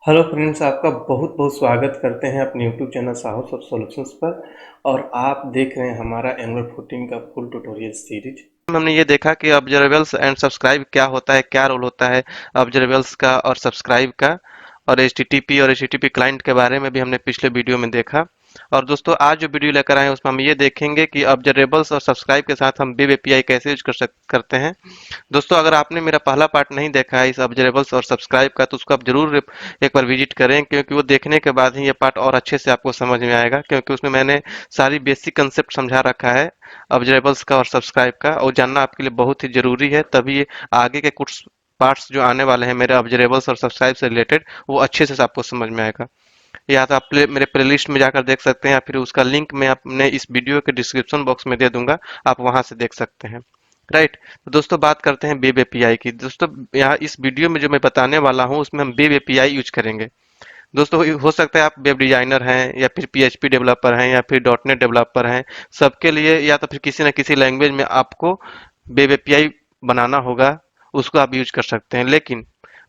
Hello friends, आपका बहुत बहुत स्वागत करते हैं अपने यूट्यूब चैनल साहस ऑफ सॉल्यूशंस पर। और आप देख रहे हैं हमारा एंगुलर 14 का फुल ट्यूटोरियल सीरीज। हमने ये देखा कि ऑब्जर्वेबल्स एंड सब्सक्राइब क्या होता है, क्या रोल होता है ऑब्जर्वेबल्स का और सब्सक्राइब का। और एचटीटीपी और एचटीटीपी क्लाइंट के बारे में भी हमने पिछले वीडियो में देखा। और दोस्तों आज जो वीडियो लेकर आए हैं उसमें हम ये देखेंगे कि ऑब्जर्वेबल्स और सब्सक्राइब के साथ हम वेब एपीआई कैसे यूज करते हैं। दोस्तों अगर आपने मेरा पहला पार्ट नहीं देखा है इस ऑब्जर्वेबल्स और सब्सक्राइब का तो उसको आप जरूर एक बार विजिट करें, क्योंकि वो देखने के बाद ही ये पार्ट और अच्छे से आपको समझ में आएगा, क्योंकि उसमें मैंने सारी बेसिक कंसेप्ट समझा रखा है ऑब्जर्वेबल्स का और सब्सक्राइब का, और जानना आपके लिए बहुत ही जरूरी है। तभी आगे के कुछ पार्ट्स जो आने वाले हैं मेरे ऑब्जर्वेबल्स और सब्सक्राइब से रिलेटेड वो अच्छे से आपको समझ में आएगा। या तो आप मेरे प्लेलिस्ट में जाकर देख सकते हैं, या फिर उसका लिंक मैं अपने इस वीडियो के डिस्क्रिप्शन बॉक्स में दे दूंगा, आप वहां से देख सकते हैं। राइट। तो दोस्तों बात करते हैं वेब एपीआई की। दोस्तों यहाँ इस वीडियो में जो मैं बताने वाला हूँ उसमें हम वेब एपीआई यूज करेंगे। दोस्तों हो सकता है आप वेब डिजाइनर हैं, या फिर पीएचपी डेवलपर हैं, या फिर डॉट नेट डेवलपर हैं। सबके लिए या तो फिर किसी न किसी लैंग्वेज में आपको वेब एपीआई बनाना होगा, उसको आप यूज कर सकते हैं। लेकिन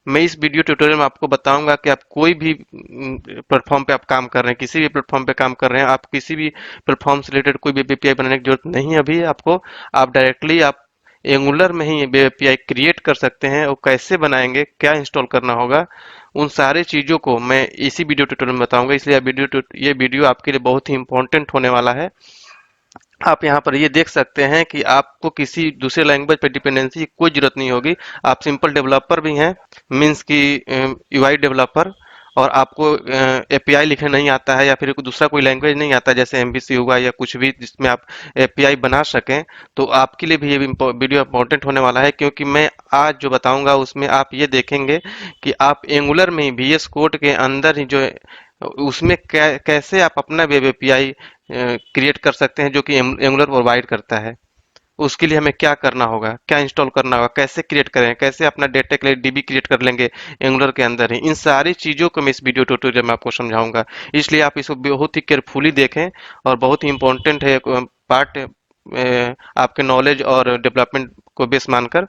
मैं इस वीडियो ट्यूटोरियल में आपको बताऊंगा कि आप कोई भी प्लेटफॉर्म पे आप काम कर रहे हैं, किसी भी प्लेटफॉर्म पे काम कर रहे हैं, आप किसी भी प्लेटफॉर्म से रिलेटेड कोई वेब एपीआई बनाने की जरूरत नहीं है अभी आपको। आप डायरेक्टली आप एंगुलर में ही वेब एपीआई क्रिएट कर सकते हैं। और कैसे बनाएंगे, क्या इंस्टॉल करना होगा, उन सारे चीजों को मैं इसी वीडियो ट्यूटोरियल में बताऊंगा। इसलिए ये वीडियो आपके लिए बहुत ही इंपॉर्टेंट होने वाला है। आप यहाँ पर ये देख सकते हैं कि आपको किसी दूसरे लैंग्वेज पर डिपेंडेंसी की कोई जरूरत नहीं होगी। आप सिंपल डेवलपर भी हैं, मीन्स की यूआई डेवलपर, और आपको एपीआई लिखने नहीं आता है, या फिर दूसरा कोई लैंग्वेज नहीं आता जैसे एमवीसी हुआ या कुछ भी जिसमें आप एपीआई बना सकें, तो आपके लिए भी ये वीडियो इंपॉर्टेंट होने वाला है। क्योंकि मैं आज जो बताऊंगा उसमें आप ये देखेंगे कि आप एंगुलर में ही VS कोड के अंदर ही जो उसमें कैसे आप अपना वेब एपीआई क्रिएट कर सकते हैं जो कि एंगुलर प्रोवाइड करता है। उसके लिए हमें क्या करना होगा, क्या इंस्टॉल करना होगा, कैसे क्रिएट करें, कैसे अपना डेटा के लिए डीबी क्रिएट कर लेंगे एंगुलर के अंदर ही, इन सारी चीज़ों को मैं इस वीडियो ट्यूटोरियल में आपको समझाऊंगा। इसलिए आप इसको बहुत ही केयरफुली देखें, और बहुत ही इंपॉर्टेंट है पार्ट आपके नॉलेज और डेवलपमेंट को बेस मानकर।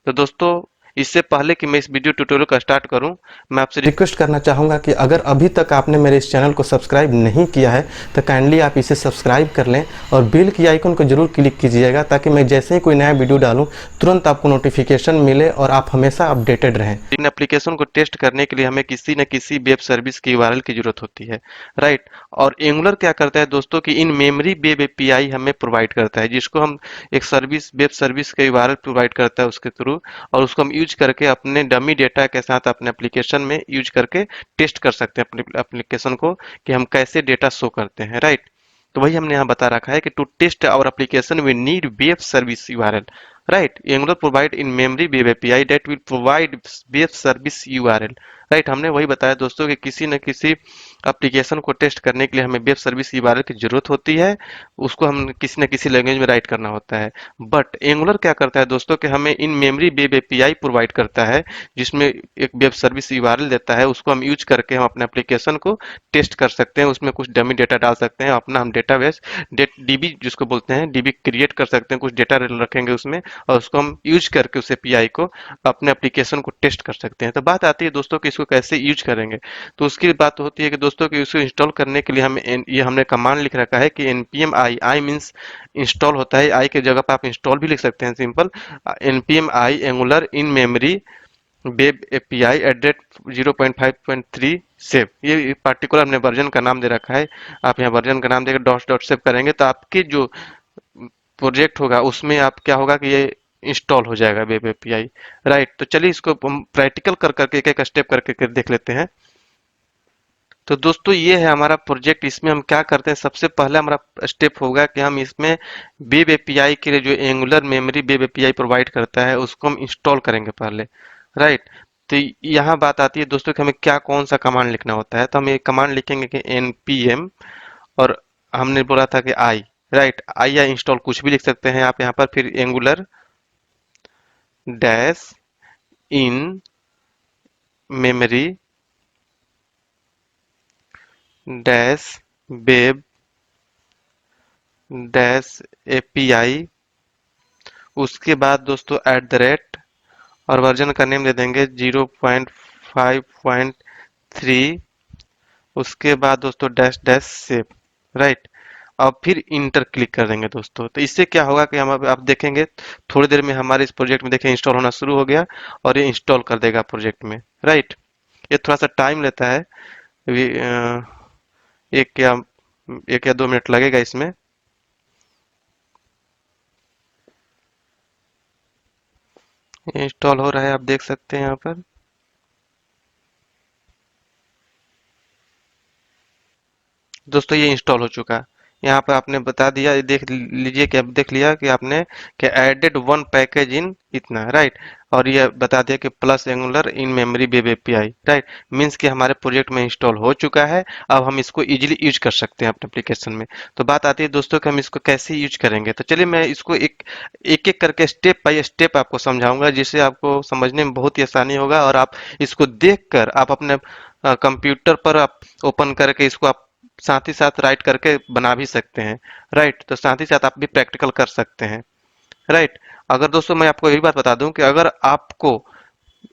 तो दोस्तों इससे पहले कि मैं इस वीडियो ट्यूटोरियल का स्टार्ट करूं, मैं आपसे रिक्वेस्ट करना चाहूँगा कि अगर अभी तक आपने मेरे इस चैनल को सब्सक्राइब नहीं किया है तो काइंडली आप इसे सब्सक्राइब कर लें, और बेल की आइकन को जरूर क्लिक कीजिएगा, ताकि मैं जैसे ही कोई नया वीडियो डालूं तुरंत आपको नोटिफिकेशन मिले और आप हमेशा अपडेटेड रहें। इन एप्लीकेशन को टेस्ट करने के लिए हमें किसी न किसी वेब सर्विस की यूआरएल की जरूरत होती है। राइट। और एंगुलर क्या करता है दोस्तों कि इन मेमोरी वेब एपीआई हमें प्रोवाइड करता है, जिसको हम एक सर्विस वेब सर्विस का यूआरएल प्रोवाइड करता है उसके थ्रू, और उसको हम यूज करके अपने डमी डेटा के साथ अपने एप्लीकेशन में यूज करके टेस्ट कर सकते हैं अपने एप्लीकेशन को, कि हम कैसे डेटा शो करते हैं। राइट। तो वही हमने यहाँ बता रखा है कि to test our application we need web service URL. Right. Angular provide in memory web API that will provide web service URL. Right. हमने वही बताया दोस्तों कि किसी न किसी एप्लीकेशन को टेस्ट करने के लिए हमें वेब सर्विस यूआरएल की जरूरत होती है। उसको हम किसी न किसी लैंग्वेज में राइट करना होता है। बट एंगुलर क्या करता है दोस्तों कि हमें इन मेमोरी वेब एपीआई प्रोवाइड करता है, जिसमें एक वेब सर्विस यूआरएल देता है। उसको हम यूज करके हम अपने एप्लीकेशन को टेस्ट कर सकते हैं, उसमें कुछ डमी डेटा डाल सकते हैं, अपना हम डेटाबेस डीबी जिसको बोलते हैं डीबी क्रिएट कर सकते हैं, कुछ डेटा रखेंगे उसमें, और उसको हम यूज करके उस एपीआई को अपने एप्लीकेशन को टेस्ट कर सकते हैं। तो बात आती है दोस्तों कि इसको कैसे यूज करेंगे। तो उसकी बात होती है कि दोस्तों कि उसको इंस्टॉल करने के लिए हमें ये हमने कमांड लिख रखा है कि npm आई मीन्स इंस्टॉल होता है, आई की जगह पर आप इंस्टॉल भी लिख सकते हैं simple. npm I Angular in memory web API at 0.5.3 save, ये पार्टिकुलर हमने वर्जन का नाम दे रखा है। आप यहाँ वर्जन का नाम देकर डॉट डॉट सेव करेंगे तो आपके जो प्रोजेक्ट होगा उसमें आप क्या होगा कि ये इंस्टॉल हो जाएगा वेब एपीआई। राइट। तो चलिए इसको हम प्रैक्टिकल कर करके एक एक स्टेप करके देख लेते हैं। तो दोस्तों ये है हमारा प्रोजेक्ट। इसमें हम क्या करते हैं, सबसे पहले हमारा स्टेप होगा कि हम इसमें वेब एपीआई के लिए जो angular memory web API provide करता है उसको हम इंस्टॉल करेंगे पहले। राइट। तो यहाँ बात आती है दोस्तों कि हमें क्या कौन सा कमांड लिखना होता है। तो हम एक कमांड लिखेंगे कि npm, और हमने बोला था कि आई। राइट। आई या इंस्टॉल कुछ भी लिख सकते हैं आप यहाँ पर, फिर angular dash in memory dash web dash API, उसके बाद दोस्तों एट द रेट, और वर्जन का नेम दे देंगे 0.5.3 3, उसके बाद दोस्तों डैश डैश सेव, राइट। अब फिर इंटर क्लिक कर देंगे दोस्तों। तो इससे क्या होगा कि हम अब आप देखेंगे थोड़ी देर में हमारे इस प्रोजेक्ट में देखिए इंस्टॉल होना शुरू हो गया और ये इंस्टॉल कर देगा प्रोजेक्ट में, राइट। ये थोड़ा सा टाइम लेता है, अभी, एक या 1 या 2 मिनट लगेगा इसमें। इंस्टॉल हो रहा है, आप देख सकते हैं यहाँ पर। दोस्तों ये इंस्टॉल हो चुका है। यहाँ पर आपने बता दिया, ये देख लीजिए कि अब देख लिया कि आपने कि एडेड वन पैकेज इन इतना, राइट। और ये बता दिया कि plus angular in memory web API, right. Means कि हमारे प्रोजेक्ट में इंस्टॉल हो चुका है। अब हम इसको इजीली यूज कर सकते हैं अपने एप्लीकेशन में। तो बात आती है दोस्तों कि हम इसको कैसे यूज करेंगे। तो चलिए मैं इसको एक एक एक करके स्टेप बाय स्टेप आपको समझाऊंगा, जिससे आपको समझने में बहुत ही आसानी होगा और आप इसको देखकर आप अपने कंप्यूटर पर आप ओपन करके इसको आप साथ ही साथ राइट करके बना भी सकते हैं, राइट। तो साथ ही साथ आप भी प्रैक्टिकल कर सकते हैं, राइट। अगर दोस्तों मैं आपको यही बात बता दूं कि अगर आपको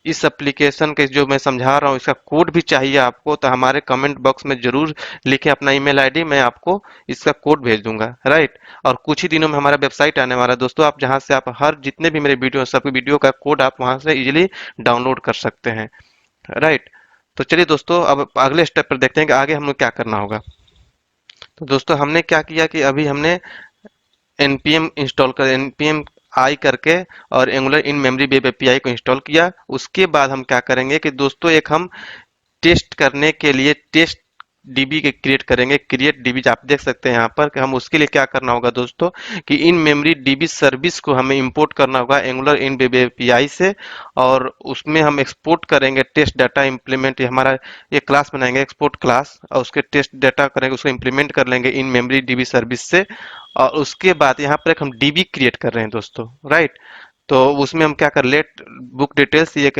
इस एप्लीकेशन के जो मैं समझा रहा हूँ इसका कोड भी चाहिए आपको, तो हमारे कमेंट बॉक्स में जरूर लिखें अपना ईमेल आईडी, मैं आपको इसका कोड भेज दूंगा, राइट। और कुछ ही दिनों में हमारा वेबसाइट आने वाला है दोस्तों, आप जहां से आप हर जितने भी मेरे वीडियो सबके वीडियो का कोड आप वहां से इजीली डाउनलोड कर सकते हैं, राइट। तो चलिए दोस्तों अब अगले स्टेप पर देखते हैं कि आगे हमें क्या करना होगा। तो दोस्तों हमने क्या किया कि अभी हमने npm इंस्टॉल कर npm आई करके और angular in memory web API को इंस्टॉल किया। उसके बाद हम क्या करेंगे कि दोस्तों एक हम टेस्ट करने के लिए टेस्ट डीबी के क्रिएट करेंगे। क्रिएट डीबी आप देख सकते हैं यहाँ पर कि हम उसके लिए क्या करना होगा दोस्तों कि इन मेमोरी डीबी सर्विस को हमें इंपोर्ट करना होगा एंगुलर इन वेब एपीआई से। और उसमें हम एक्सपोर्ट करेंगे टेस्ट डाटा इम्प्लीमेंट, हमारा ये क्लास बनाएंगे एक्सपोर्ट क्लास और उसके टेस्ट डाटा करेंगे, उसको इम्प्लीमेंट कर लेंगे इन मेमोरी डीबी सर्विस से। और उसके बाद यहाँ पर एक हम डीबी क्रिएट कर रहे हैं दोस्तों, राइट। तो उसमें हम क्या कर लेट बुक डिटेल्स, ये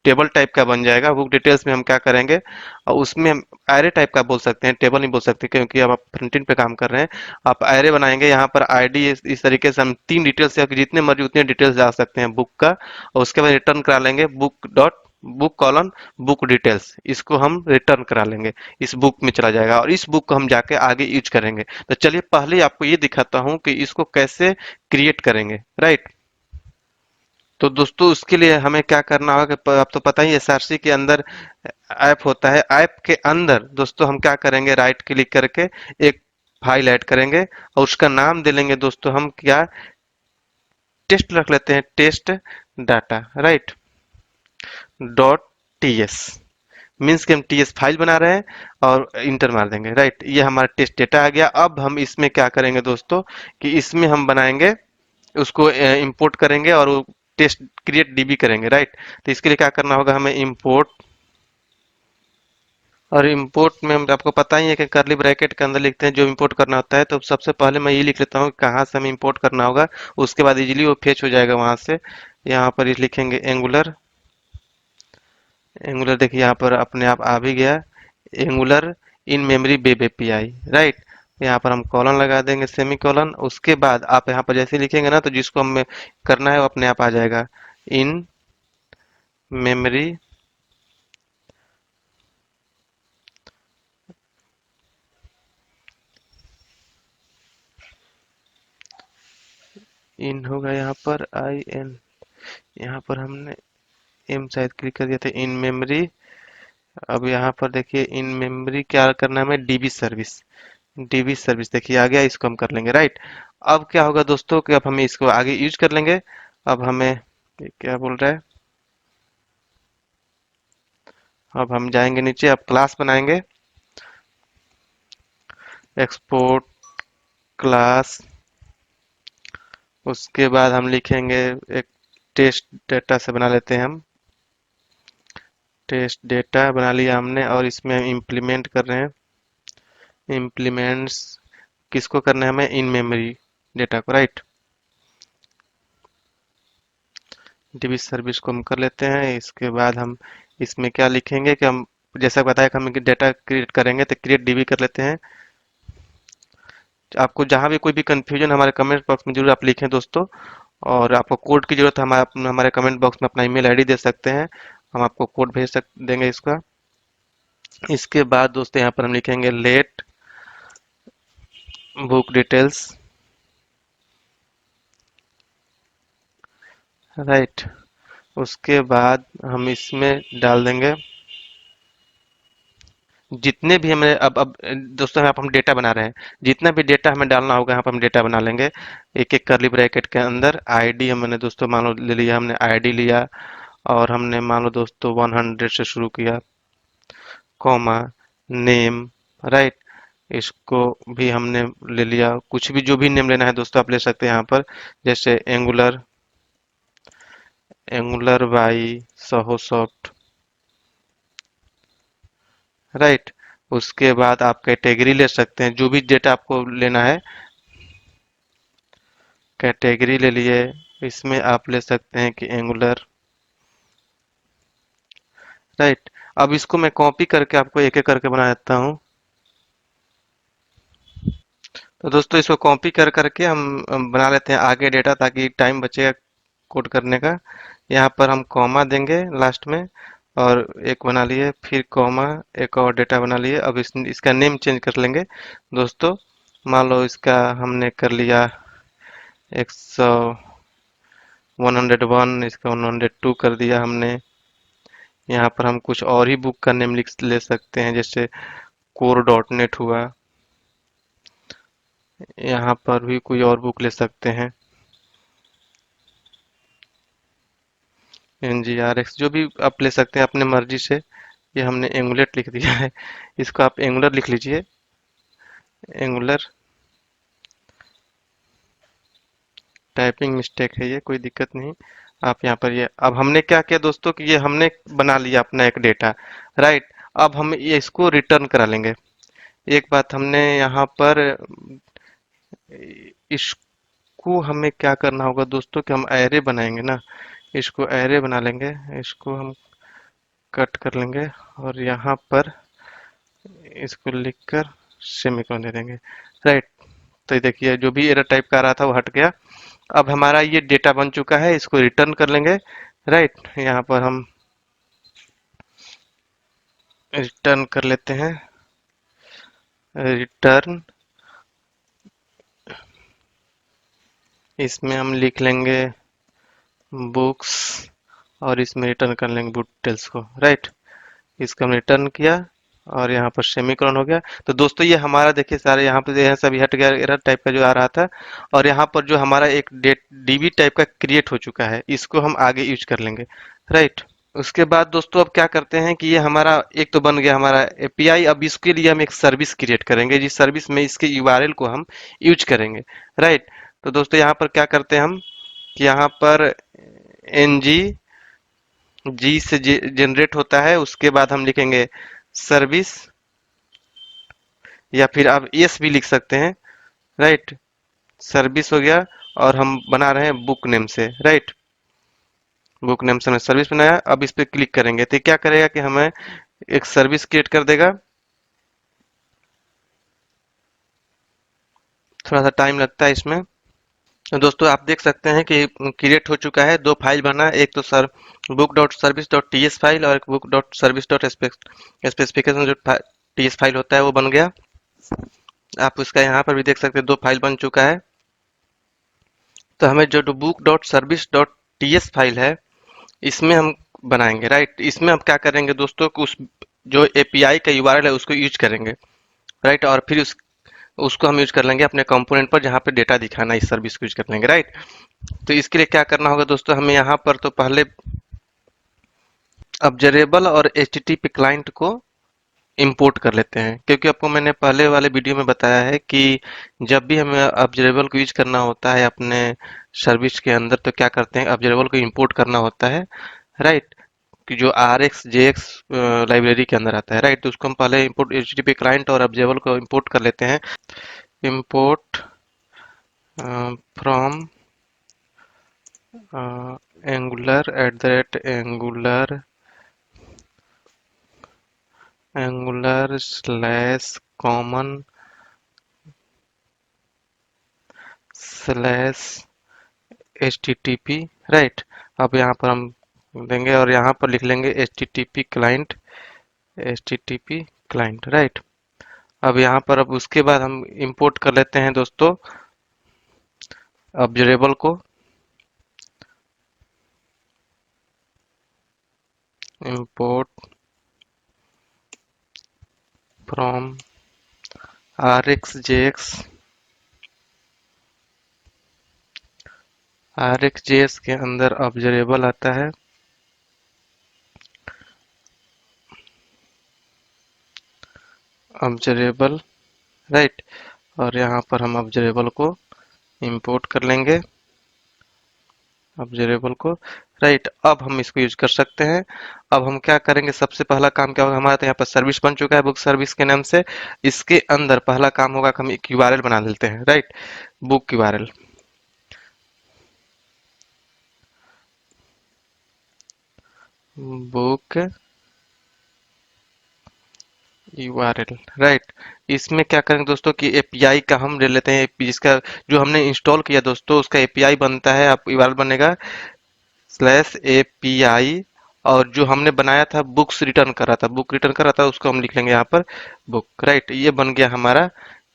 टेबल टाइप का बन जाएगा। बुक डिटेल्स में हम क्या करेंगे और उसमें हम एरे टाइप का बोल सकते हैं, टेबल नहीं बोल सकते क्योंकि अब आप फ्रंट एंड पे काम कर रहे हैं। आप एरे बनाएंगे यहाँ पर आईडी, इस तरीके से हम 3 डिटेल्स से जितने मर्जी उतने डिटेल्स डाल सकते हैं बुक का। और उसके बाद रिटर्न करा लेंगे book dot book colon book details, इसको हम रिटर्न करा लेंगे, इस बुक में चला जाएगा और इस बुक को हम जाके आगे यूज करेंगे। तो चलिए पहले आपको ये दिखाता हूँ कि इसको कैसे क्रिएट करेंगे, राइट। तो दोस्तों उसके लिए हमें क्या करना होगा कि आप तो पता ही एसआरसी के अंदर ऐप होता है। ऐप के अंदर दोस्तों हम क्या करेंगे, राइट क्लिक करके एक फाइल ऐड करेंगे और उसका नाम दे लेंगे दोस्तों हम क्या, टेस्ट रख लेते हैं, test data, right, dot TS. Means कि हम टीएस फाइल बना रहे हैं और इंटर मार देंगे, राइट। ये हमारा टेस्ट डेटा आ गया। अब हम इसमें क्या करेंगे दोस्तों कि इसमें हम बनाएंगे, उसको इंपोर्ट करेंगे और वो टेस्ट क्रिएट डीबी करेंगे, राइट। तो इसके लिए क्या करना होगा हमें, इंपोर्ट। और इंपोर्ट में आपको पता ही है कि करली ब्रैकेट के अंदर लिखते हैं जो इंपोर्ट करना होता है। तो सबसे पहले मैं ये लिख लेता हूँ कहाँ से हमें इंपोर्ट करना होगा, उसके बाद इजीली वो फेच हो जाएगा वहां से। यहाँ पर ये लिखेंगे एंगुलर। एंगुलर देखिए यहाँ पर अपने आप आ भी गया, angular in memory web API, right. यहाँ पर हम कॉलन लगा देंगे, सेमी कॉलन। उसके बाद आप यहाँ पर जैसे लिखेंगे ना तो जिसको हमें करना है वो अपने आप आ जाएगा, इन मेमोरी इन होगा, यहाँ पर आई एन, यहाँ पर हमने एम शायद क्लिक कर दिया था, इन मेमोरी। अब यहाँ पर देखिए इन मेमोरी क्या करना है हमें, डीबी सर्विस। डीबी सर्विस देखिए आ गया, इसको हम कर लेंगे, राइट। अब क्या होगा दोस्तों कि अब हमें इसको आगे यूज कर लेंगे। अब हमें ये क्या बोल रहा है, अब हम जाएंगे नीचे, अब क्लास बनाएंगे, एक्सपोर्ट क्लास। उसके बाद हम लिखेंगे एक टेस्ट डेटा से बना लेते हैं हम, टेस्ट डेटा बना लिया हमने और इसमें हम इम्प्लीमेंट कर रहे हैं। इम्प्लीमेंट्स किसको करना है हमें, इन मेमोरी डेटा को, राइट। डीबी सर्विस को हम कर लेते हैं। इसके बाद हम इसमें क्या लिखेंगे कि हम जैसा बताया कि हम डेटा क्रिएट करेंगे तो क्रिएट डीबी कर लेते हैं। आपको जहां भी कोई भी कंफ्यूजन हमारे कमेंट बॉक्स में जरूर आप लिखें दोस्तों। और आपको कोड की जरूरत है हमारे कमेंट बॉक्स में अपना ईमेल आईडी दे सकते हैं, हम आपको कोड भेज देंगे इसका। इसके बाद दोस्तों यहाँ पर हम लिखेंगे लेट बुक डिटेल्स, राइट। उसके बाद हम इसमें डाल देंगे जितने भी हमें अब दोस्तों यहाँ पर हम डेटा बना रहे हैं, जितना भी डेटा हमें डालना होगा यहाँ पर हम डेटा बना लेंगे एक एक करली ब्रैकेट के अंदर। आईडी हमने दोस्तों मान लो ले लिया, हमने आईडी लिया और हमने मान लो दोस्तों 100 से शुरू किया, कॉमा नेम, राइट। इसको भी हमने ले लिया, कुछ भी जो भी नेम लेना है दोस्तों आप ले सकते हैं यहाँ पर, जैसे एंगुलर, एंगुलर बाई सहो सॉफ्ट, राइट। उसके बाद आप कैटेगरी ले सकते हैं, जो भी डेटा आपको लेना है कैटेगरी ले लिए। इसमें आप ले सकते हैं कि एंगुलर, राइट। अब इसको मैं कॉपी करके आपको एक एक करके बना देता हूँ। तो दोस्तों इसको कॉपी कर करके हम बना लेते हैं आगे डेटा, ताकि टाइम बचेगा कोड करने का। यहाँ पर हम कॉमा देंगे लास्ट में और एक बना लिए, फिर कॉमा, एक और डेटा बना लिए। अब इसका नेम चेंज कर लेंगे दोस्तों। मान लो इसका हमने कर लिया 100, 101, इसका 102 कर दिया हमने। यहाँ पर हम कुछ और ही बुक का नेम लिख ले सकते हैं, जैसे कोर डॉट नेट हुआ। यहाँ पर भी कोई और बुक ले सकते हैं, NGRX, जो भी आप ले सकते हैं अपने मर्जी से। ये हमने एंगुलेट लिख दिया है, इसको आप एंगुलर लिख लीजिए, एंगुलर। टाइपिंग मिस्टेक है ये, कोई दिक्कत नहीं। आप यहाँ पर ये, अब हमने क्या किया दोस्तों कि ये हमने बना लिया अपना एक डेटा, राइट। अब हम ये इसको रिटर्न करा लेंगे। एक बात हमने यहाँ पर इसको हमें क्या करना होगा दोस्तों कि हम एरे बनाएंगे ना, इसको एरे बना लेंगे, इसको हम कट कर लेंगे और यहाँ पर इसको लिखकर सेमीकोलन दे देंगे, राइट। तो ये देखिए जो भी एरर टाइप का आ रहा था वो हट गया। अब हमारा ये डेटा बन चुका है, इसको रिटर्न कर लेंगे, राइट। यहाँ पर हम रिटर्न कर लेते हैं, रिटर्न। इसमें हम लिख लेंगे बुक्स और इसमें रिटर्न कर लेंगे बुक डिटेल्स को, राइट। इसको हम रिटर्न किया और यहाँ पर सेमीकोलन हो गया। तो दोस्तों ये हमारा देखिए सारे यहाँ पे यह सभी हट गया, एरर टाइप का जो आ रहा था। और यहाँ पर जो हमारा एक डेट डीबी टाइप का क्रिएट हो चुका है, इसको हम आगे यूज कर लेंगे, राइट। उसके बाद दोस्तों अब क्या करते हैं कि ये हमारा एक तो बन गया हमारा एपीआई। अब इसके लिए हम एक सर्विस क्रिएट करेंगे, जिस सर्विस में इसके यूआरएल को हम यूज करेंगे, राइट। तो दोस्तों यहाँ पर क्या करते हैं हम कि यहाँ पर एनजी जी से जनरेट होता है, उसके बाद हम लिखेंगे सर्विस, या फिर आप एस भी लिख सकते हैं, राइट। सर्विस हो गया और हम बना रहे हैं बुक नेम से, राइट। बुक नेम से हमने सर्विस बनाया। अब इस पे क्लिक करेंगे तो क्या करेगा कि हमें एक सर्विस क्रिएट कर देगा। थोड़ा सा टाइम लगता है इसमें। तो दोस्तों आप देख सकते हैं कि क्रिएट हो चुका है, दो फाइल बना, एक तो sir book dot service dot T S file और एक book dot service dot specification जो टी एस फाइल होता है वो बन गया। आप उसका यहाँ पर भी देख सकते हैं दो फाइल बन चुका है। तो हमें जो book dot service dot T S file है इसमें हम बनाएंगे, राइट। इसमें हम क्या करेंगे दोस्तों कि उस जो एपीआई का यूआरएल है उसको यूज करेंगे, राइट। और फिर उसको हम यूज कर लेंगे अपने कंपोनेंट पर, जहाँ पे डेटा दिखाना है इस सर्विस को यूज कर लेंगे, राइट। तो इसके लिए क्या करना होगा दोस्तों, हमें यहाँ पर तो पहले ऑब्जर्वेबल और एचटीटीपी क्लाइंट को इंपोर्ट कर लेते हैं, क्योंकि आपको मैंने पहले वाले वीडियो में बताया है कि जब भी हमें ऑब्जर्वेबल को यूज करना होता है अपने सर्विस के अंदर तो क्या करते हैं, ऑब्जर्वेबल को इंपोर्ट करना होता है, राइट। कि जो RX JX लाइब्रेरी के अंदर आता है, राइट। तो उसको हम पहले इंपोर्ट HTTP क्लाइंट और ऑब्जर्वेबल को इंपोर्ट कर लेते हैं। Import from angular angular slash common slash HTTP, right. अब यहाँ पर हम देंगे और यहाँ पर लिख लेंगे HTTP client HTTP client, right. अब यहाँ पर अब उसके बाद हम इंपोर्ट कर लेते हैं दोस्तों ऑब्जर्वेबल को। Import from RxJS। RxJS के अंदर ऑब्जर्वेबल आता है। Observable, right. और यहाँ पर हम ऑब्जर्वेबल को इंपोर्ट कर लेंगे, ऑब्जर्वेबल को, राइट। अब हम इसको यूज कर सकते हैं। अब हम क्या करेंगे, सबसे पहला काम क्या होगा हमारा, तो यहाँ पर सर्विस बन चुका है बुक सर्विस के नाम से। इसके अंदर पहला काम होगा कि हम एक यूआरएल बना लेते हैं, right. Book URL, book URL, right. इसमें क्या करेंगे दोस्तों कि एपीआई का हम ले लेते हैं, जिसका जो हमने इंस्टॉल किया दोस्तों उसका एपीआई बनता है। आप यूआरएल बनेगा /API, और जो हमने बनाया था बुक्स रिटर्न कर रहा था, बुक रिटर्न कर रहा था, उसको हम लिख लेंगे यहाँ पर बुक, राइट। ये बन गया हमारा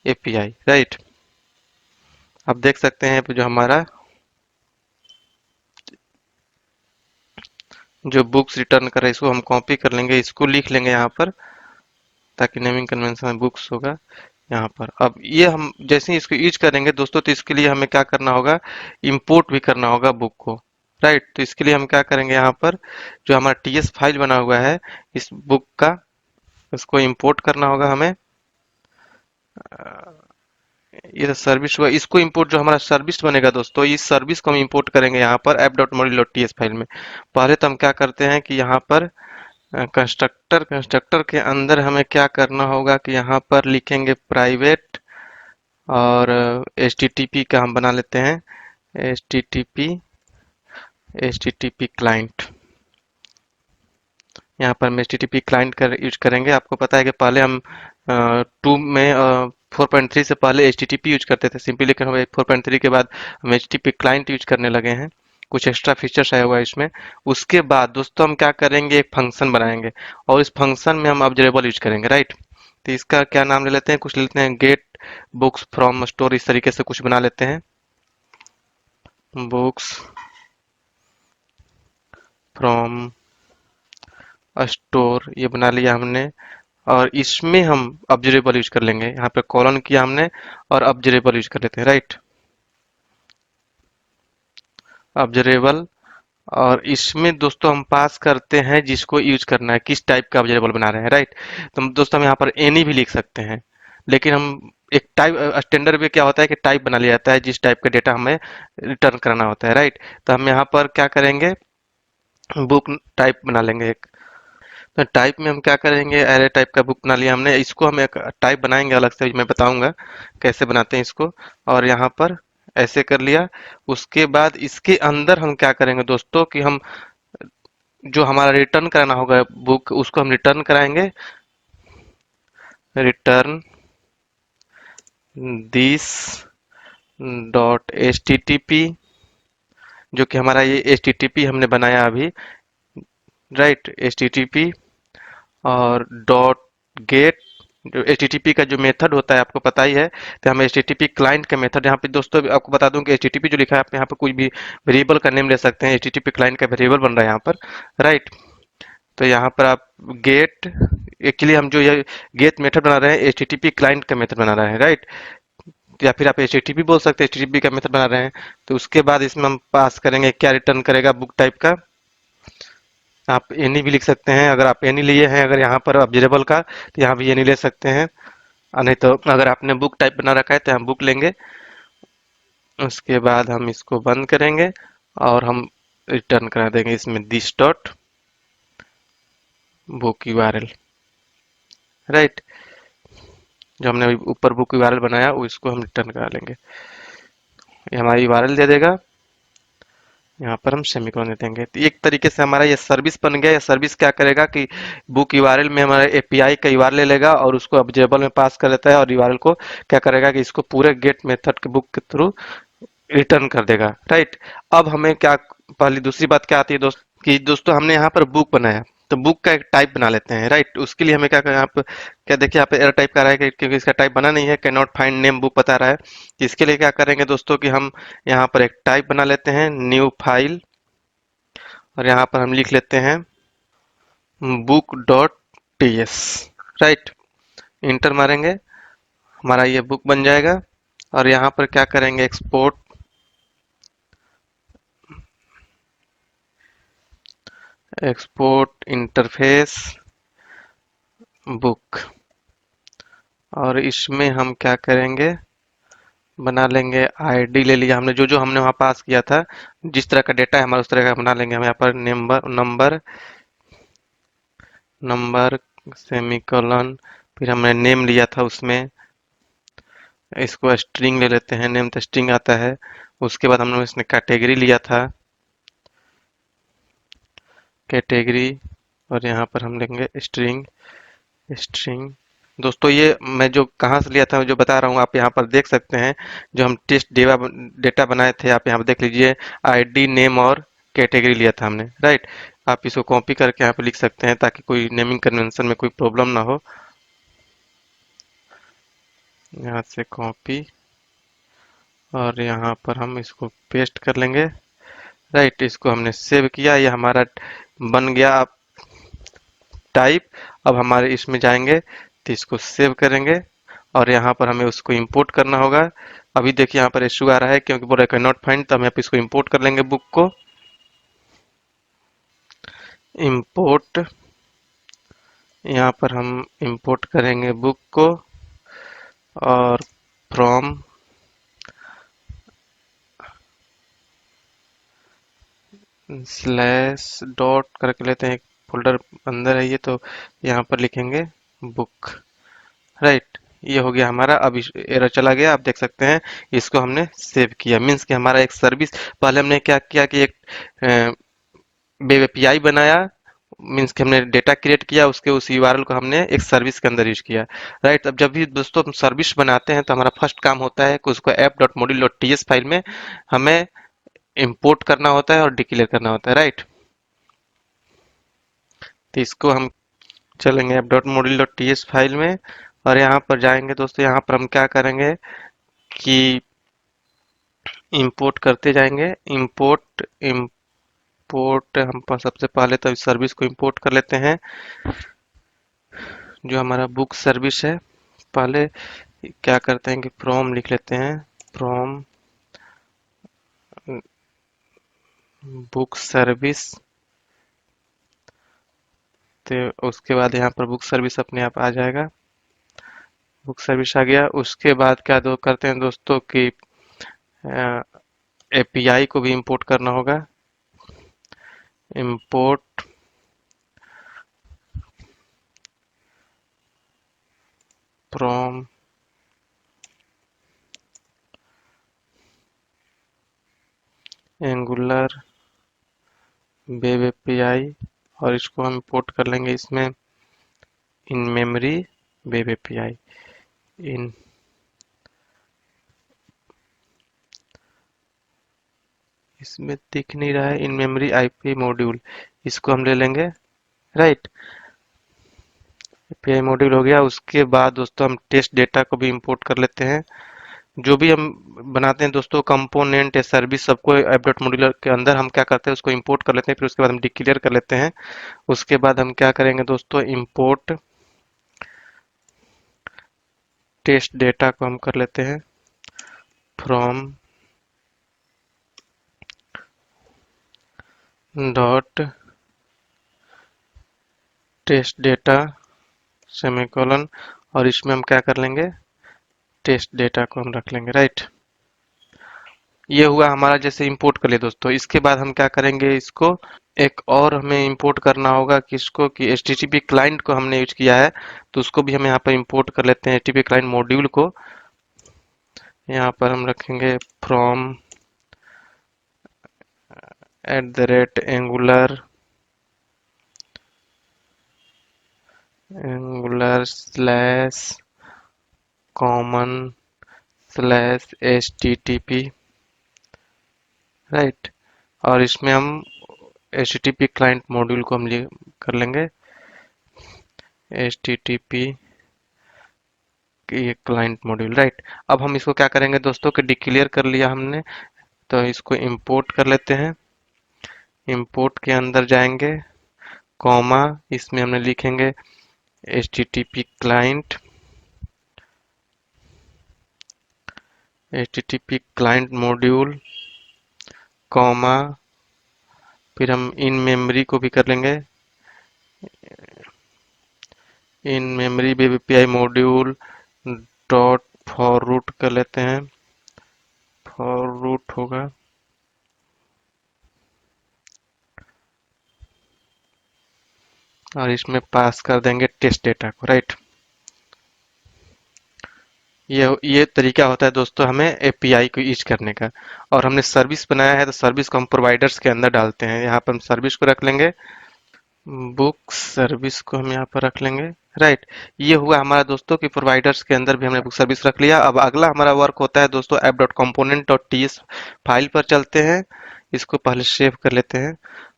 एपीआई, राइट। आप देख सकते हैं जो हमारा जो बुक्स रिटर्न कर रहा है, इसको हम कॉपी कर लेंगे, इसको लिख लेंगे यहाँ पर, ताकि नेमिंग कन्वेंशन में बुक्स होगा यहाँ पर। अब ये हम जैसे ही इसको यूज करेंगे दोस्तों, तो इसके लिए हमें क्या करना होगा, इंपोर्ट भी करना होगा बुक को, राइट। तो इसके लिए हम क्या करेंगे, यहाँ पर जो हमारा टीएस फाइल बना हुआ है इस बुक का, उसको इंपोर्ट करना होगा हमें। ये तो सर्विस हुआ, इसको इंपोर्ट, जो हमारा सर्विस बनेगा दोस्तों, इस सर्विस को हम इंपोर्ट करेंगे यहाँ पर app.module.ts फाइल में। पहले तो हम क्या करते हैं कि यहाँ पर कंस्ट्रक्टर के अंदर हमें क्या करना होगा कि यहाँ पर लिखेंगे प्राइवेट, और HTTP का हम बना लेते हैं, HTTP क्लाइंट। यहाँ पर हम HTTP क्लाइंट कर यूज करेंगे। आपको पता है कि पहले हम 2 में 4.3 से पहले HTTP यूज करते थे सिंपली, लेकिन हम 4.3 के बाद हम HTTP क्लाइंट यूज करने लगे हैं। कुछ एक्स्ट्रा फीचर्स आया हुआ है इसमें। उसके बाद दोस्तों हम क्या करेंगे, एक फंक्शन बनाएंगे, और इस फंक्शन में हम ऑब्जर्वेबल यूज करेंगे, राइट। तो इसका क्या नाम ले लेते हैं, कुछ ले लेते हैं गेट बुक्स फ्रॉम स्टोर, इस तरीके से कुछ बना लेते हैं, बुक्स फ्रॉम स्टोर, ये बना लिया हमने। और इसमें हम ऑब्जर्वेबल यूज कर लेंगे, यहाँ पे कॉलन किया हमने और ऑब्जर्वेबल यूज कर लेते हैं, राइट। ऑब्जर्वेबल, और इसमें दोस्तों हम पास करते हैं जिसको यूज करना है, किस टाइप का ऑब्जर्वेबल बना रहे हैं, राइट। तो दोस्तों हम यहाँ पर एनी भी लिख सकते हैं, लेकिन हम एक टाइप स्टैंडर्ड में क्या होता है कि टाइप बना लिया जाता है जिस टाइप का डेटा हमें रिटर्न करना होता है, राइट। तो हम यहाँ पर क्या करेंगे, बुक टाइप बना लेंगे एक। तो टाइप में हम क्या करेंगे, एरे टाइप का बुक बना लिया हमने, इसको हम एक टाइप बनाएंगे अलग से, मैं बताऊंगा कैसे बनाते हैं इसको। और यहाँ पर ऐसे कर लिया। उसके बाद इसके अंदर हम क्या करेंगे दोस्तों कि हम जो हमारा रिटर्न कराना होगा बुक, उसको हम रिटर्न कराएंगे, रिटर्न दिस .htp, जो कि हमारा ये HTTP हमने बनाया अभी, राइट, HTTP। और डॉट गेट, जो HTTP का जो मेथड होता है आपको पता ही है, तो हम HTTP क्लाइंट का मेथड, यहाँ पे दोस्तों आपको बता दूं कि HTTP जो लिखा है आप यहाँ पे कोई भी वेरिएबल का नेम ले सकते हैं, HTTP क्लाइंट का वेरिएबल बन रहा है यहाँ पर, राइट। तो यहाँ पर आप गेट, एक्चुअली हम जो ये गेट मेथड बना रहे हैं HTTP क्लाइंट का मेथड बना रहे हैं, राइट। या फिर आप HTTP बोल सकते हैं, HTTP का मेथड बना रहे हैं। तो उसके बाद इसमें हम पास करेंगे, क्या रिटर्न करेगा, बुक टाइप का। आप एनी भी लिख सकते हैं, अगर आप एनी लिए हैं अगर यहाँ पर ऑब्जर्वेबल का, तो यहाँ भी एनी ले सकते हैं। नहीं तो अगर आपने बुक टाइप बना रखा है तो हम बुक लेंगे। उसके बाद हम इसको बंद करेंगे और हम रिटर्न करा देंगे इसमें this dot book URL, right. जो हमने ऊपर बुक यूआरएल बनाया वो इसको हम रिटर्न करा लेंगे, ये हमारा यूआरएल दे देगा। यहाँ पर हम सेमीकोलन दे देंगे। तो एक तरीके से हमारा ये सर्विस बन गया। ये सर्विस क्या करेगा कि बुक यूआरएल में हमारा एपीआई का यूआरएल ले लेगा और उसको ऑब्जर्वेबल में पास कर लेता है, और यूआरएल को क्या करेगा कि इसको पूरे गेट मेथड के बुक के थ्रू रिटर्न कर देगा, राइट। अब हमें क्या, पहली दूसरी बात क्या आती है दोस्त, कि दोस्तों हमने यहाँ पर बुक बनाया, तो बुक का एक टाइप बना लेते हैं, राइट। उसके लिए हमें क्या करें, आप क्या देखिए यहाँ पे एरर टाइप कर रहा है क्योंकि इसका टाइप बना नहीं है, can not find name book बता रहा है। तो इसके लिए क्या करेंगे दोस्तों कि हम यहाँ पर एक टाइप बना लेते हैं, न्यू फाइल, और यहाँ पर हम लिख लेते हैं book dot T S, right. Inter मारेंगे, हमारा ये बुक बन जाएगा। और यहाँ पर क्या करेंगे, एक्सपोर्ट इंटरफेस बुक, और इसमें हम क्या करेंगे, बना लेंगे आईडी, ले लिया हमने जो जो हमने वहाँ पास किया था, जिस तरह का डेटा है हमारा उस तरह का बना लेंगे हम। यहाँ पर नंबर नंबर नंबर सेमीकोलन, फिर हमने नेम लिया था उसमें, इसको स्ट्रिंग ले लेते हैं, नेम तो स्ट्रिंग आता है। उसके बाद हमने इसमें कैटेगरी लिया था, कैटेगरी, और यहाँ पर हम लेंगे स्ट्रिंग, स्ट्रिंग। दोस्तों ये मैं जो कहाँ से लिया था, जो बता रहा हूँ, आप यहाँ पर देख सकते हैं। जो हम टेस्ट डेटा बनाए थे, आप यहाँ पर देख लीजिए, आईडी, नेम और कैटेगरी लिया था हमने, राइट। आप इसको कॉपी करके यहाँ पे लिख सकते हैं ताकि कोई नेमिंग कन्वेंशन में कोई प्रॉब्लम ना हो। यहाँ से कॉपी, और यहाँ पर हम इसको पेस्ट कर लेंगे, राइट। इसको हमने सेव किया, ये हमारा बन गया टाइप। अब हमारे इसमें जाएंगे तो इसको सेव करेंगे, और यहाँ पर हमें उसको इंपोर्ट करना होगा। अभी देखिए यहाँ पर इशू आ रहा है क्योंकि बोल रहा है कैन नॉट फाइंड, तो हम यहाँ पे इसको इंपोर्ट कर लेंगे बुक को, इंपोर्ट। यहाँ पर हम इंपोर्ट करेंगे बुक को, और फ्रॉम स्लैश डॉट करके लेते हैं, एक फोल्डर अंदर है ये, तो यहाँ पर लिखेंगे बुक, राइट। ये हो गया हमारा। अब एरर चला गया, आप देख सकते हैं। इसको हमने सेव किया, मीन्स कि हमारा एक सर्विस, पहले हमने क्या किया कि एक वेब एपीआई बनाया, मीन्स कि हमने डेटा क्रिएट किया, उसके उस यूआरएल को हमने एक सर्विस के अंदर यूज किया, राइट। अब जब भी दोस्तों हम सर्विस बनाते हैं तो हमारा फर्स्ट काम होता है कि उसको app.module.ts फाइल में हमें इंपोर्ट करना होता है और डिक्लेयर करना होता है, राइट। तो इसको हम चलेंगे app.module.ts फाइल में, और यहाँ पर जाएंगे दोस्तों। यहाँ पर हम क्या करेंगे कि इंपोर्ट करते जाएंगे, इंपोर्ट इंपोर्ट। हम सबसे पहले तो इस सर्विस को इंपोर्ट कर लेते हैं, जो हमारा बुक सर्विस है। पहले क्या करते हैं कि फ्रॉम लिख लेते हैं, फ्रॉम बुक सर्विस। तो उसके बाद यहाँ पर बुक सर्विस अपने आप आ जाएगा, बुक सर्विस आ गया। उसके बाद क्या करते हैं दोस्तों कि एपीआई को भी इंपोर्ट करना होगा, import from angular web API, और इसको हम इंपोर्ट कर लेंगे इसमें इन मेमोरी वेब एपीआई, इन इसमें दिख नहीं रहा है, इन मेमोरी आईपी मॉड्यूल, इसको हम ले लेंगे, राइट। एपीआई मॉड्यूल हो गया। उसके बाद दोस्तों हम टेस्ट डेटा को भी इंपोर्ट कर लेते हैं। जो भी हम बनाते हैं दोस्तों, कंपोनेंट या सर्विस, सबको ऐप डॉट मॉड्यूलर के अंदर हम क्या करते हैं, उसको इंपोर्ट कर लेते हैं, फिर उसके बाद हम डिक्लेयर कर लेते हैं। उसके बाद हम क्या करेंगे दोस्तों, इंपोर्ट टेस्ट डेटा को हम कर लेते हैं from dot test data semicolon, और इसमें हम क्या कर लेंगे, टेस्ट डेटा को हम रख लेंगे, राइट। ये हुआ हमारा जैसे इंपोर्ट कर लिया दोस्तों। इसके बाद हम क्या करेंगे, इसको एक और हमें इंपोर्ट करना होगा, किसको कि HTTP क्लाइंट को हमने यूज किया है, तो उसको भी हम यहाँ पर इंपोर्ट कर लेते हैं, HTTP क्लाइंट मॉड्यूल को। यहाँ पर हम रखेंगे from @angular slash common slash HTTP, right. और इसमें हम HTTP क्लाइंट मॉड्यूल को हम कर लेंगे HTTP ये क्लाइंट मॉड्यूल, राइट। अब हम इसको क्या करेंगे दोस्तों कि डिक्लेयर कर लिया हमने, तो इसको इंपोर्ट कर लेते हैं। इंपोर्ट के अंदर जाएंगे, कॉमा, इसमें हमने लिखेंगे HTTP client, HTTP client module, comma, फिर हम इन मेमोरी को भी कर लेंगे, in memory BPI module dot for root कर लेते हैं, फॉर रूट होगा, और इसमें पास कर देंगे टेस्ट डेटा को, राइट। ये तरीका होता है दोस्तों हमें एपीआई को यूज करने का। और हमने सर्विस बनाया है तो सर्विस को हम प्रोवाइडर्स के अंदर डालते हैं। यहाँ पर हम सर्विस को रख लेंगे, बुक सर्विस को हम यहाँ पर रख लेंगे, राइट। ये हुआ हमारा दोस्तों कि प्रोवाइडर्स के अंदर भी हमने बुक सर्विस रख लिया। अब अगला हमारा वर्क होता है दोस्तों app dot component dot TS file पर चलते हैं। इसको पहले सेव कर लेते हैं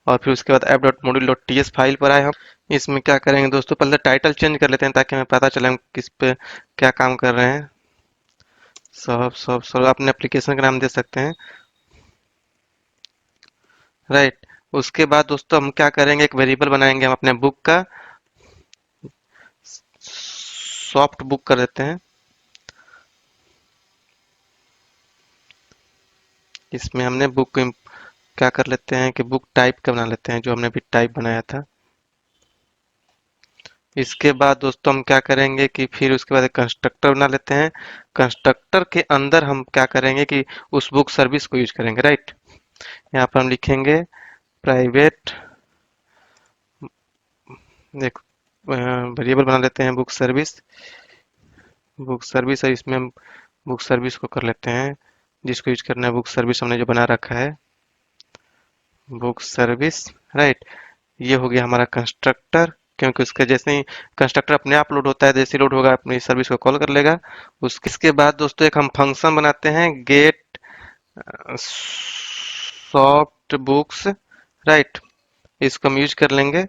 और फिर उसके बाद app dot module dot TS file पर आए हम। इसमें क्या करेंगे दोस्तों, पहले टाइटल चेंज कर लेते हैं ताकि हमें पता चले हम किस पे क्या काम कर रहे हैं। सब सब सब अपने एप्लीकेशन का नाम दे सकते हैं, राइट। उसके बाद दोस्तों हम क्या करेंगे, एक वेरिएबल बनाएंगे हम अपने बुक का, सॉफ्ट बुक कर देते हैं। इसमें हमने बुक को क्या कर लेते हैं कि बुक टाइप का बना लेते हैं, जो हमने भी टाइप बनाया था। इसके बाद दोस्तों हम क्या करेंगे कि फिर उसके बाद एक कंस्ट्रक्टर बना लेते हैं। कंस्ट्रक्टर के अंदर हम क्या करेंगे कि उस बुक सर्विस को यूज करेंगे, राइट। यहाँ पर हम लिखेंगे प्राइवेट, एक वेरिएबल बना लेते हैं बुक सर्विस, बुक सर्विस है, इसमें हम बुक सर्विस को कर लेते हैं, जिसको यूज करना है बुक सर्विस हमने जो बना रखा है, बुक सर्विस, राइट। ये हो गया हमारा कंस्ट्रक्टर, क्योंकि उसके जैसे ही कंस्ट्रक्टर अपने आप लोड होता है, जैसे लोड होगा अपनी सर्विस को कॉल कर लेगा। उसके बाद दोस्तों एक हम फंक्शन बनाते हैं, गेट सॉफ्ट बुक्स, राइट। इसको हम यूज कर लेंगे।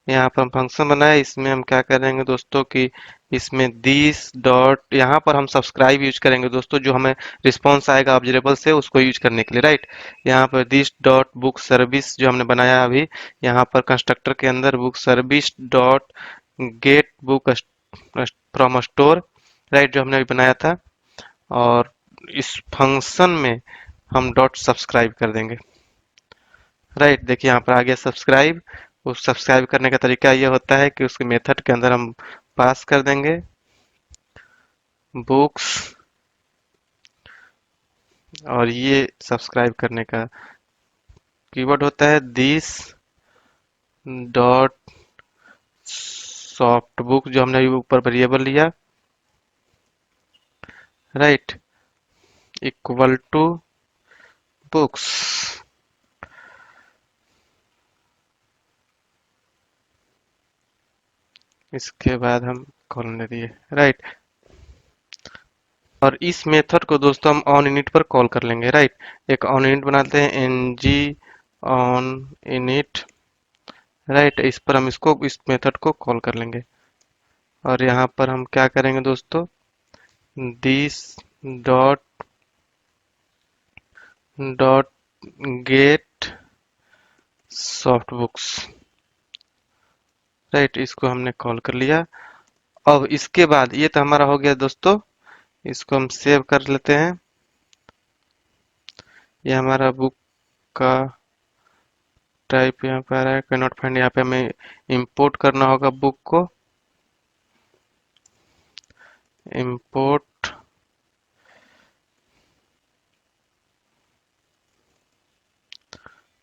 यहाँ पर हम फंक्शन बनाए, इसमें हम क्या करेंगे दोस्तों कि इसमें दिस डॉट, यहाँ पर हम सब्सक्राइब यूज करेंगे दोस्तों, जो हमें रिस्पॉन्स आएगा ऑब्जरेबल से उसको यूज करने के लिए, राइट। यहाँ पर दिस डॉट बुक सर्विस जो हमने बनाया अभी, यहाँ पर कंस्ट्रक्टर के अंदर book service dot gate book from store, right, जो हमने अभी बनाया था। और इस फंक्शन में हम डॉट सब्सक्राइब कर देंगे, राइट। देखिए यहाँ पर आ गया सब्सक्राइब। उस सब्सक्राइब करने का तरीका ये होता है कि उसके मेथड के अंदर हम पास कर देंगे बुक्स, और ये सब्सक्राइब करने का कीवर्ड होता है दिस डॉट सॉफ्ट बुक, जो हमने अभी ऊपर वेरिएबल लिया, राइट, इक्वल टू बुक्स। इसके बाद हम कॉलन दे दिए, राइट। और इस मेथड को दोस्तों हम ऑन इनिट पर कॉल कर लेंगे, राइट। एक ऑन इनिट बनाते हैं, एनजी ऑन इनिट, राइट। इस पर हम इसको इस मेथड को कॉल कर लेंगे। और यहाँ पर हम क्या करेंगे दोस्तों, this dot dot gate soft books, right. इसको हमने कॉल कर लिया। अब इसके बाद ये तो हमारा हो गया दोस्तों, इसको हम सेव कर लेते हैं। ये हमारा बुक का टाइप यहाँ पे आ रहा है, कैन नॉट फाइंड। यहाँ पे हमें इंपोर्ट करना होगा बुक को, इंपोर्ट,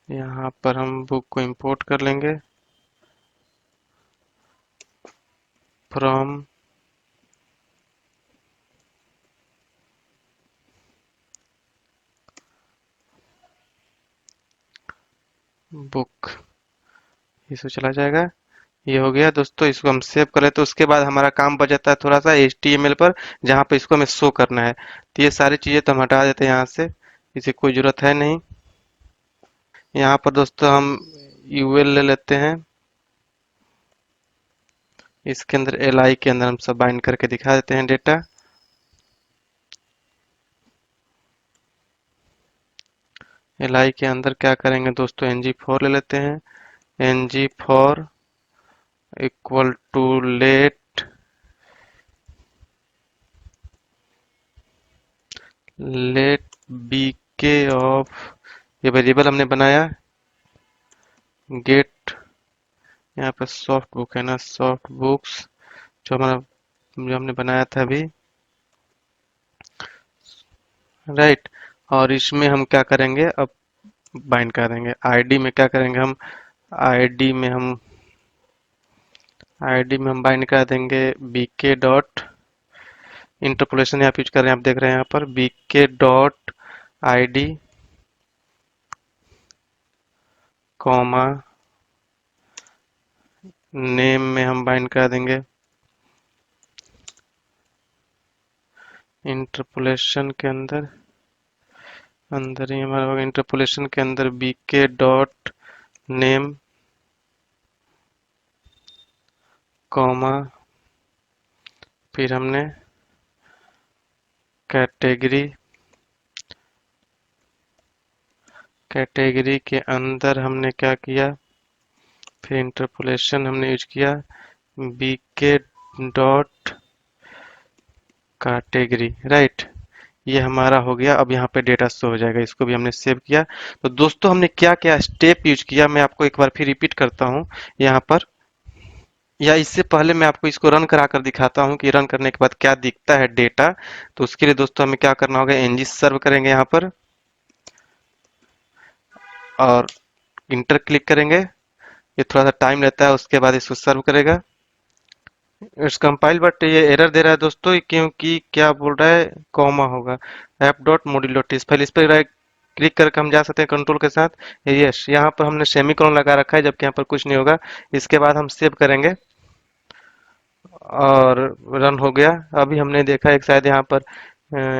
यहाँ पर हम बुक को इंपोर्ट कर लेंगे फ्रॉम बुक, इसको चला जाएगा। ये हो गया दोस्तों, इसको हम सेव कर लेते हैं। उसके बाद हमारा काम बच जाता है थोड़ा सा HTML पर, जहाँ पे इसको हमें शो करना है। तो ये सारी चीजें तो हम हटा देते हैं यहाँ से, इसे कोई जरूरत है नहीं। यहाँ पर दोस्तों हम यूएल ले लेते हैं। इसके अंदर एलआई के अंदर हम सब बाइंड करके दिखा देते हैं डेटा। एलआई के अंदर क्या करेंगे दोस्तों, ng4 ले लेते हैं। ng4 equal to let BK of, ये वेरिएबल हमने बनाया। गेट, यहाँ पे सॉफ्ट बुक है ना, सॉफ्ट बुक्स जो हमने बनाया था अभी, राइट। और इसमें हम क्या करेंगे, अब बाइंड कर देंगे। आईडी में क्या करेंगे हम, आईडी में हम बाइंड कर देंगे बीके डॉट, इंटरपोलेशन यहाँ यूज कर रहे हैं, आप देख रहे हैं यहाँ पर BK dot ID comma name में हम बाइंड कर देंगे इंटरपोलेशन के अंदर ही हमारा होगा, इंटरपोलेशन के अंदर बीके डॉट नेम कॉमा, फिर हमने कैटेगरी के अंदर हमने क्या किया, फिर इंटरपोलेशन हमने यूज किया बीके डॉट कैटेगरी, राइट। ये हमारा हो गया। अब यहाँ पे डेटा शो हो जाएगा, इसको भी हमने सेव किया। तो दोस्तों हमने क्या क्या स्टेप यूज किया, मैं आपको एक बार फिर रिपीट करता हूँ यहाँ पर, या इससे पहले मैं आपको इसको रन करा कर दिखाता हूँ कि रन करने के बाद क्या दिखता है डेटा। तो उसके लिए दोस्तों हमें क्या करना होगा, ng सर्व करेंगे यहाँ पर और इंटर क्लिक करेंगे। ये थोड़ा सा टाइम लेता है, उसके बाद इसको सर्व करेगा। इट्स कंपाइल, बट ये एरर दे रहा है दोस्तों, क्योंकि क्या बोल रहा है, कॉमा होगा app dot module dot TXT file, इस पर राइट क्लिक करके हम जा सकते हैं कंट्रोल के साथ। यस, यहाँ पर हमने सेमीकोलन लगा रखा है, जबकि यहाँ पर कुछ नहीं होगा। इसके बाद हम सेव करेंगे और रन हो गया। अभी हमने देखा एक शायद यहाँ पर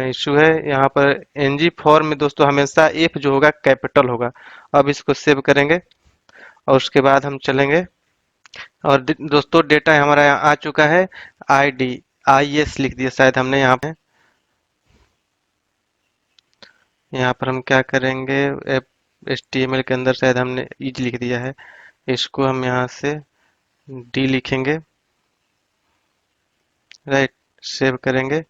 इशू है, यहाँ पर ng4 में दोस्तों हमेशा f जो होगा कैपिटल होगा। अब इसको सेव करेंगे और उसके बाद हम चलेंगे और दोस्तों डेटा हमारा यहाँ आ चुका है। IS लिख दिया शायद हमने यहाँ पे। यहाँ पर हम क्या करेंगे, HTML के अंदर शायद हमने इज लिख दिया है, इसको हम यहाँ से D लिखेंगे, राइट। सेव करेंगे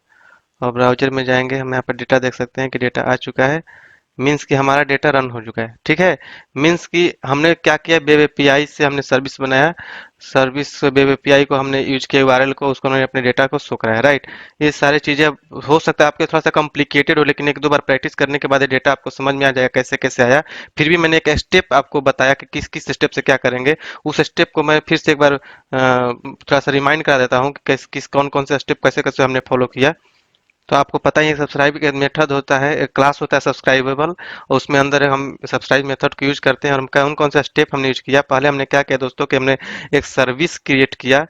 और ब्राउजर में जाएंगे, हम यहाँ पर डेटा देख सकते हैं कि डेटा आ चुका है। मीन्स कि हमारा डेटा रन हो चुका है, ठीक है। मीन्स कि हमने क्या किया, वेब एपीआई से हमने सर्विस बनाया, सर्विस वेब एपीआई को हमने यूज किया, यूआरएल को, उसको हमने अपने डेटा को शो कराया, राइट। ये सारी चीजें हो सकता है आपके थोड़ा सा कॉम्प्लिकेटेड हो, लेकिन एक दो बार प्रैक्टिस करने के बाद ये डेटा आपको समझ में आ जाएगा कैसे कैसे आया। फिर भी मैंने एक स्टेप आपको बताया कि किस किस स्टेप से क्या करेंगे। उस स्टेप को मैं फिर से एक बार थोड़ा सा रिमाइंड करा देता हूँ कि किस कौन कौन से स्टेप कैसे कैसे हमने फॉलो किया। तो आपको पता ही है सब्सक्राइब का मेथड होता है, एक क्लास होता है सब्सक्राइबेबल, और उसमें अंदर हम सब्सक्राइब मेथड को यूज करते हैं। और हम कौन कौन सा स्टेप हमने यूज किया, पहले हमने क्या किया दोस्तों कि हमने एक सर्विस क्रिएट किया,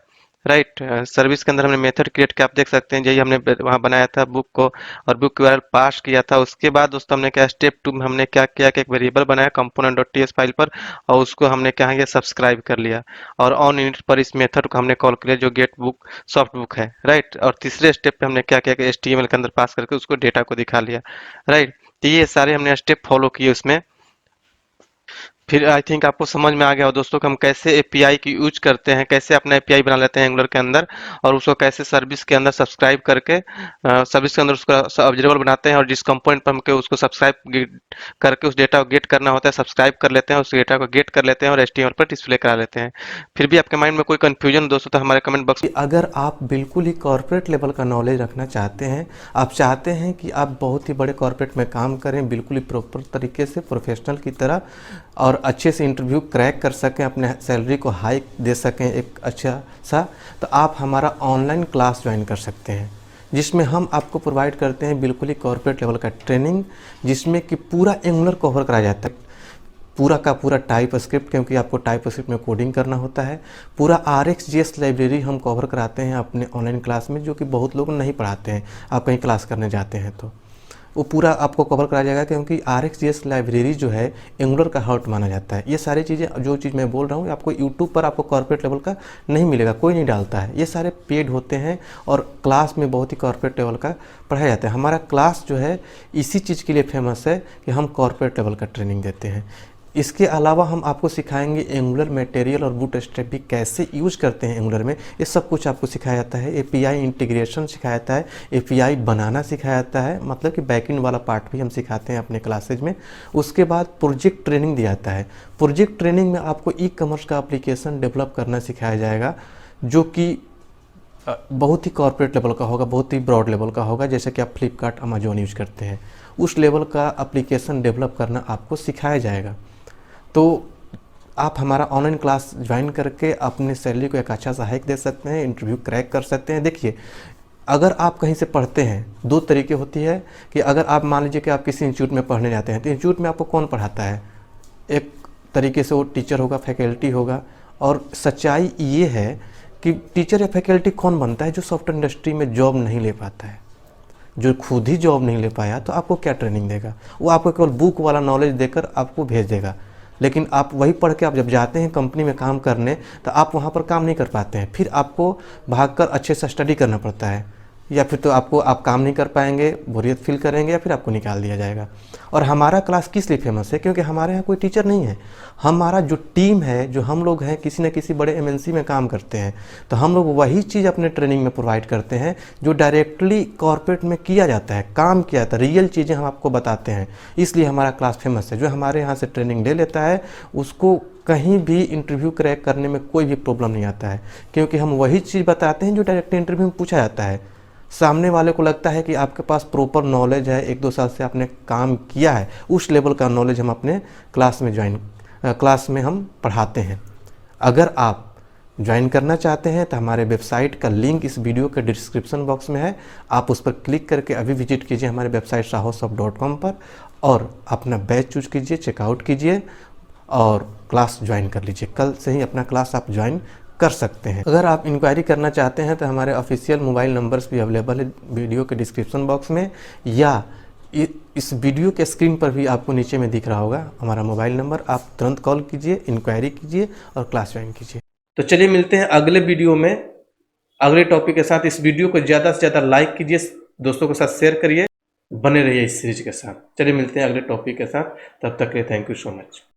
राइट। सर्विस के अंदर हमने मेथड क्रिएट किया, आप देख सकते हैं यही हमने वहाँ बनाया था बुक को, और बुक यूआरएल पास किया था। उसके बाद दोस्तों हमने क्या, स्टेप 2 में हमने क्या किया कि एक वेरिएबल बनाया कंपोनेंट डॉट टीएक्सटी फाइल पर, और उसको हमने क्या किया, सब्सक्राइब कर लिया। और ऑन यूनिट पर इस मेथड को हमने कॉल किया जो गेट बुक सॉफ्ट बुक है, राइट। और तीसरे स्टेप पे हमने क्या किया कि एचटीएमएल के अंदर पास करके उसको डेटा को दिखा लिया, राइट। तो ये सारे हमने स्टेप फॉलो किए उसमें। फिर आई थिंक आपको समझ में आ गया हो दोस्तों कि हम कैसे एपीआई की यूज करते हैं, कैसे अपना एपीआई बना लेते हैं एंगुलर के अंदर, और उसको कैसे सर्विस के अंदर सब्सक्राइब करके सर्विस के अंदर उसको ऑब्जर्वेबल बनाते हैं, और जिस कंपोनेंट पर हमको उसको सब्सक्राइब करके उस डेटा को गेट करना होता है, सब्सक्राइब कर लेते हैं, उस डेटा को गेट कर लेते हैं और एचटीएमएल पर डिस्प्ले करा लेते हैं। फिर भी आपके माइंड में कोई कंफ्यूजन दोस्तों तो हमारे कमेंट बॉक्स। अगर आप बिल्कुल ही कॉर्पोरेट लेवल का नॉलेज रखना चाहते हैं, आप चाहते हैं कि आप बहुत ही बड़े कॉर्पोरेट में काम करें बिल्कुल ही प्रॉपर तरीके से, प्रोफेशनल की तरह, और अच्छे से इंटरव्यू क्रैक कर सकें, अपने सैलरी को हाई दे सकें एक अच्छा सा, तो आप हमारा ऑनलाइन क्लास ज्वाइन कर सकते हैं, जिसमें हम आपको प्रोवाइड करते हैं बिल्कुल ही कॉर्पोरेट लेवल का ट्रेनिंग, जिसमें कि पूरा एंगुलर कवर कराया जाता है, पूरा का पूरा टाइप स्क्रिप्ट, क्योंकि आपको टाइप स्क्रिप्ट में कोडिंग करना होता है। पूरा RxJS लाइब्रेरी हम कवर कराते हैं अपने ऑनलाइन क्लास में, जो कि बहुत लोग नहीं पढ़ाते हैं, आप कहीं क्लास करने जाते हैं तो, वो पूरा आपको कवर कराया जाएगा, क्योंकि RxJS लाइब्रेरी जो है एंगुलर का हार्ट माना जाता है। ये सारी चीज़ें जो चीज़ मैं बोल रहा हूँ आपको यूट्यूब पर आपको कॉर्पोरेट लेवल का नहीं मिलेगा, कोई नहीं डालता है, ये सारे पेड होते हैं और क्लास में बहुत ही कॉर्पोरेट लेवल का पढ़ाया जाता है। हमारा क्लास जो है इसी चीज़ के लिए फेमस है कि हम कॉर्पोरेट लेवल का ट्रेनिंग देते हैं। इसके अलावा हम आपको सिखाएंगे एंगुलर मटेरियल और बूटस्ट्रैप भी कैसे यूज करते हैं एंगुलर में, ये सब कुछ आपको सिखाया जाता है। API इंटीग्रेशन सिखाया जाता है, API बनाना सिखाया जाता है, मतलब कि बैकएंड वाला पार्ट भी हम सिखाते हैं अपने क्लासेज में। उसके बाद प्रोजेक्ट ट्रेनिंग दिया जाता है। प्रोजेक्ट ट्रेनिंग में आपको ई-कॉमर्स का एप्लीकेशन डेवलप करना सिखाया जाएगा, जो कि बहुत ही कॉर्पोरेट लेवल का होगा, बहुत ही ब्रॉड लेवल का होगा। जैसे कि आप फ्लिपकार्ट, अमेजोन यूज करते हैं, उस लेवल का एप्लीकेशन डेवलप करना आपको सिखाया जाएगा। तो आप हमारा ऑनलाइन क्लास ज्वाइन करके अपने सैलरी को एक अच्छा सा हाइक दे सकते हैं, इंटरव्यू क्रैक कर सकते हैं। देखिए, अगर आप कहीं से पढ़ते हैं, दो तरीके होती है कि अगर आप मान लीजिए कि आप किसी इंस्टीट्यूट में पढ़ने जाते हैं, तो इंस्टीट्यूट में आपको कौन पढ़ाता है? एक तरीके से वो टीचर होगा, फैकल्टी होगा। और सच्चाई ये है कि टीचर या फैकल्टी कौन बनता है? जो सॉफ्टवेयर इंडस्ट्री में जॉब नहीं ले पाता है, जो खुद ही जॉब नहीं ले पाया, तो आपको क्या ट्रेनिंग देगा? वो आपको केवल बुक वाला नॉलेज देकर आपको भेज देगा। लेकिन आप वही पढ़ के आप जब जाते हैं कंपनी में काम करने, तो आप वहाँ पर काम नहीं कर पाते हैं। फिर आपको भागकर अच्छे से स्टडी करना पड़ता है, या फिर तो आप काम नहीं कर पाएंगे, बोरियत फील करेंगे, या फिर आपको निकाल दिया जाएगा। और हमारा क्लास किस लिए फेमस है? क्योंकि हमारे यहाँ कोई टीचर नहीं है। हमारा जो टीम है, जो हम लोग हैं, किसी न किसी बड़े MNC में काम करते हैं, तो हम लोग वही चीज़ अपने ट्रेनिंग में प्रोवाइड करते हैं जो डायरेक्टली कॉर्पोरेट में किया जाता है, काम किया जाता है, रियल चीज़ें हम आपको बताते हैं। इसलिए हमारा क्लास फेमस है। जो हमारे यहाँ से ट्रेनिंग ले लेता है उसको कहीं भी इंटरव्यू क्रैक करने में कोई भी प्रॉब्लम नहीं आता है, क्योंकि हम वही चीज़ बताते हैं जो डायरेक्ट इंटरव्यू में पूछा जाता है। सामने वाले को लगता है कि आपके पास प्रॉपर नॉलेज है, 1-2 साल से आपने काम किया है, उस लेवल का नॉलेज हम अपने क्लास में हम पढ़ाते हैं। अगर आप ज्वाइन करना चाहते हैं तो हमारे वेबसाइट का लिंक इस वीडियो के डिस्क्रिप्शन बॉक्स में है, आप उस पर क्लिक करके अभी विजिट कीजिए हमारे वेबसाइट sahosoft.com पर और अपना बैच चूज कीजिए, चेकआउट कीजिए और क्लास ज्वाइन कर लीजिए। कल से ही अपना क्लास आप ज्वाइन कर सकते हैं। अगर आप इंक्वायरी करना चाहते हैं तो हमारे ऑफिशियल मोबाइल नंबर्स भी अवेलेबल है वीडियो के डिस्क्रिप्शन बॉक्स में, या इस वीडियो के स्क्रीन पर भी आपको नीचे में दिख रहा होगा हमारा मोबाइल नंबर। आप तुरंत कॉल कीजिए, इंक्वायरी कीजिए और क्लास ज्वाइन कीजिए। तो चलिए मिलते हैं अगले वीडियो में अगले टॉपिक के साथ। इस वीडियो को ज़्यादा से ज़्यादा लाइक कीजिए, दोस्तों के साथ शेयर करिए, बने रहिए इस सीरीज के साथ। चलिए मिलते हैं अगले टॉपिक के साथ, तब तक के लिए थैंक यू सो मच।